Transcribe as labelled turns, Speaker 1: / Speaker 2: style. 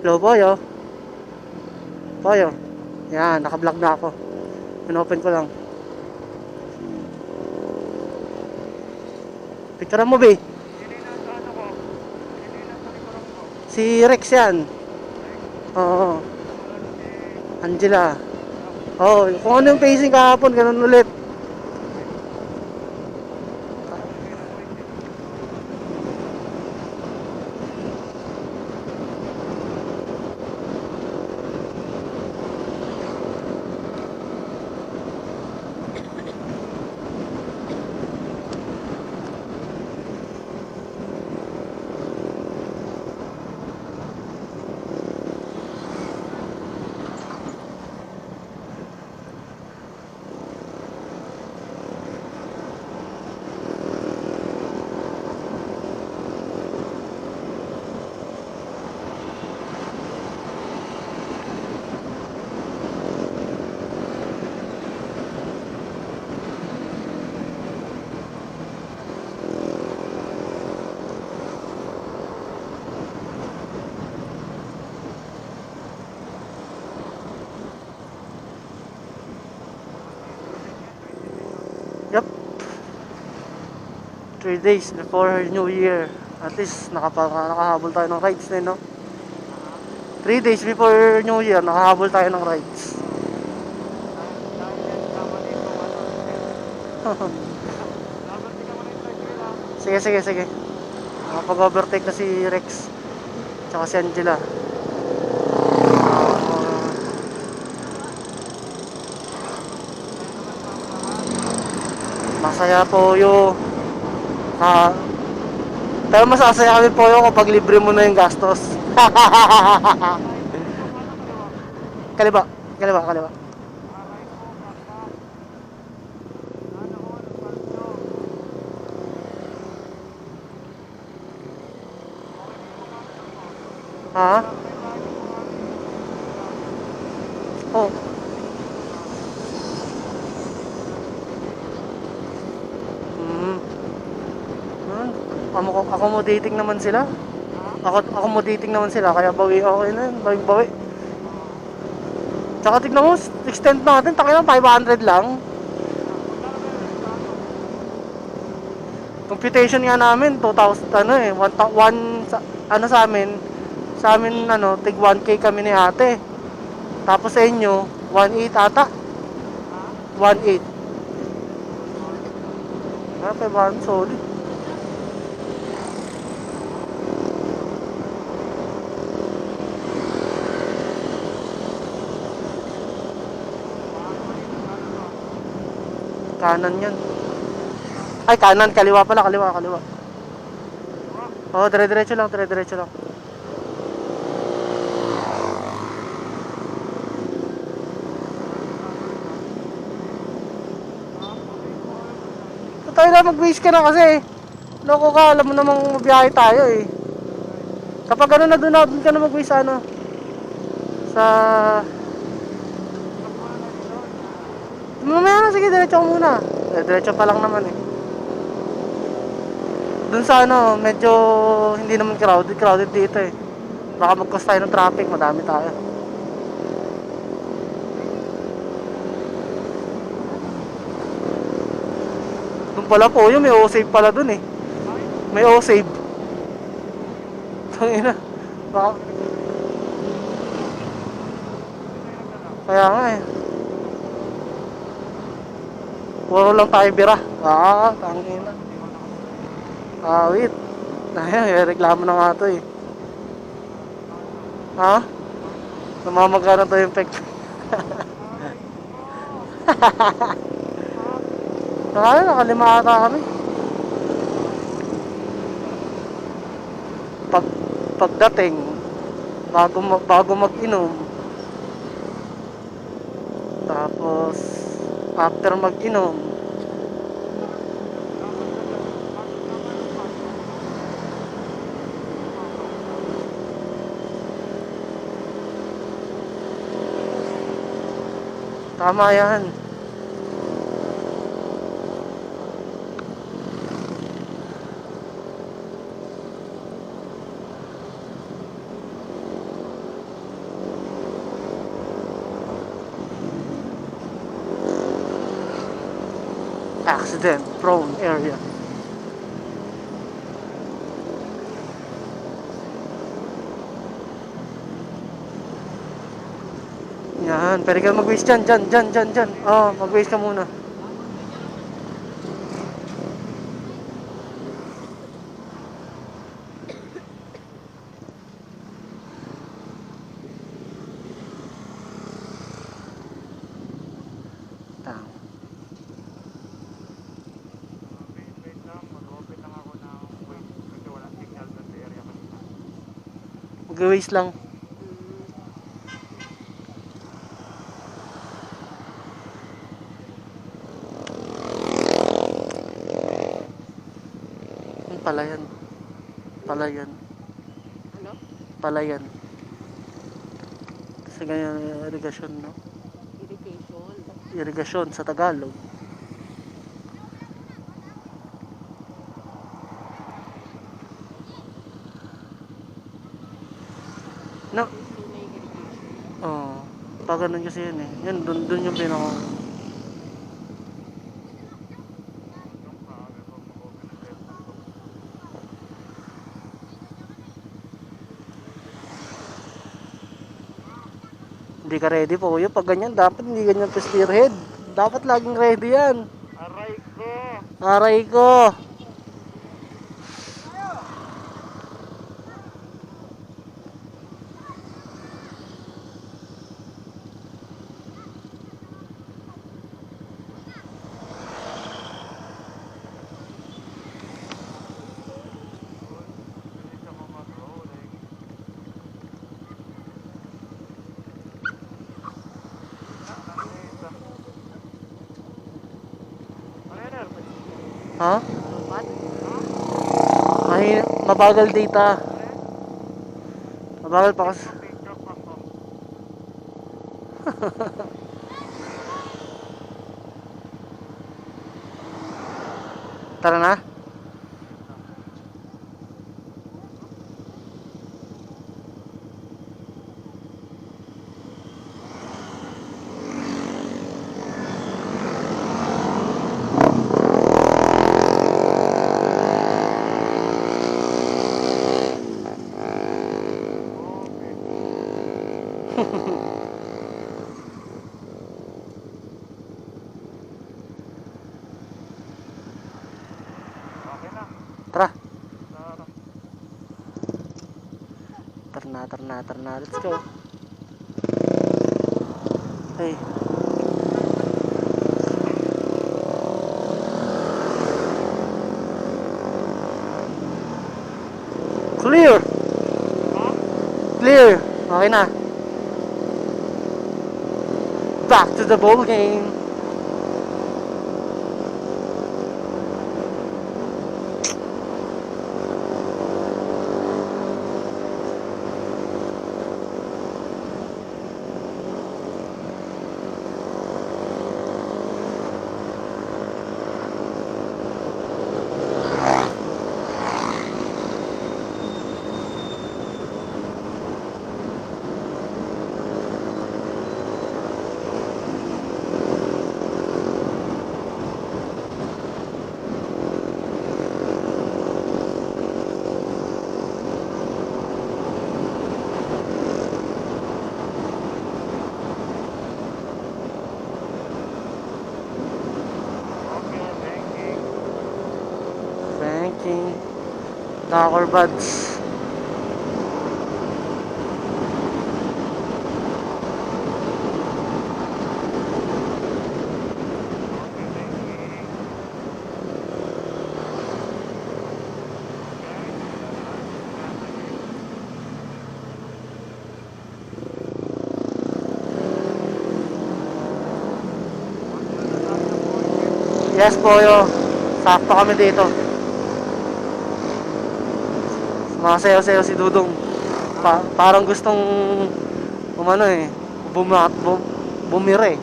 Speaker 1: Hello, boyo. Boyo. Yan, naka-vlog na ako. Pinopen ko lang. Picture mo, be. Si Rex yan. Oo. Angela. Oo, kung ano yung pacing kahapon, ganun ulit. Yup. 3 days before New Year. At least nakahabol tayo ng rides na yun, no? 3 days before New Year, nakahabol tayo ng rides. Sige, sige, sige. Nakapag-overtake na si Rex. Tsaka si Angela. Masaya po yung pero masasaya kami po yung kapag libre mo na yung gastos. Kaliba, kaliba, kaliba. Ha? Oh. Hmm. Accommodating naman sila. Accommodating naman sila, kaya bawi okay na yun, bawi. Tsaka tignan mo, extend natin, takilang 500 lang. Computation nga namin, 2,000, ano eh, 1, ano sa amin, ano, tig 1K kami ni ate. Tapos sa inyo, 1,800 ata. 1,800. Ah, 500, solid. Kanan yan. Ay, kanan, kaliwa pala, kaliwa, kaliwa. Oo, dire-diretso lang, dire-diretso lang. Tayo na, mag-waste ka na kasi. Loko ka, alam mo namang mabiyahe tayo eh. Kapag ano na doon ka na mag-waste ano. Sa... Mamaya na, sige, diretso ko muna. Diretso pa lang naman eh. Doon sa ano, medyo hindi naman crowded dito eh. Baka mag-cause tayo ng traffic, madami tayo. Doon pala po yun, may O-save pala doon eh. May O-save. Tangina. Baka... Kaya nga eh. Puro lang tayo bira. Tangina. Wait. Ay, reklamo na nga to eh. Ha? Namamagana to yung pek. Nakalima ata kami. Pag, pagdating, bago mag-inom, tapos after mag-inom, tama yan. accident prone area. Yan, pwede ka mag-waste dyan, dyan. Oh, mag-waste ka muna. Tama.
Speaker 2: Wait lang, mag-open lang ako ng wait kasi walang signal sa area kanina.
Speaker 1: Mag-waste lang. Palayan. Palayan.
Speaker 3: Ano?
Speaker 1: Palayan. Kasi ganyan irigasyon, no?
Speaker 3: Irrigation.
Speaker 1: Irigasyon sa Tagalog. No.
Speaker 3: Hindi may irrigation.
Speaker 1: Oh, pag ganun kasi yun eh. Yan, dun yung pinaka...
Speaker 2: Yung maaga ko mag-open ng laptop ko.
Speaker 1: Hindi ka ready po yun. Pag ganyan, dapat hindi ganyan pa spearhead. Dapat laging ready yan.
Speaker 2: Aray ko!
Speaker 1: Aray ko.
Speaker 2: Bilis ako mag-rolling. Nakita. Ano yun, Erwin?
Speaker 1: Ha?
Speaker 3: What?
Speaker 1: Mabagal data. Mabagal pa kasi.
Speaker 2: Pick up ako.
Speaker 1: Tara na.
Speaker 2: Okay na.
Speaker 1: Tara.
Speaker 2: Tara.
Speaker 1: Tara na. Let's go. Hey. Clear. Clear. Okay na. Back to the ball game.
Speaker 2: Okay, thank you.
Speaker 1: Thanking. Knocker buds.
Speaker 2: Okay, thank you.
Speaker 1: Yes po yo. Sakto kami dito. Sumasayaw-sayaw si Dudong. Parang gustong umano eh. Bumire.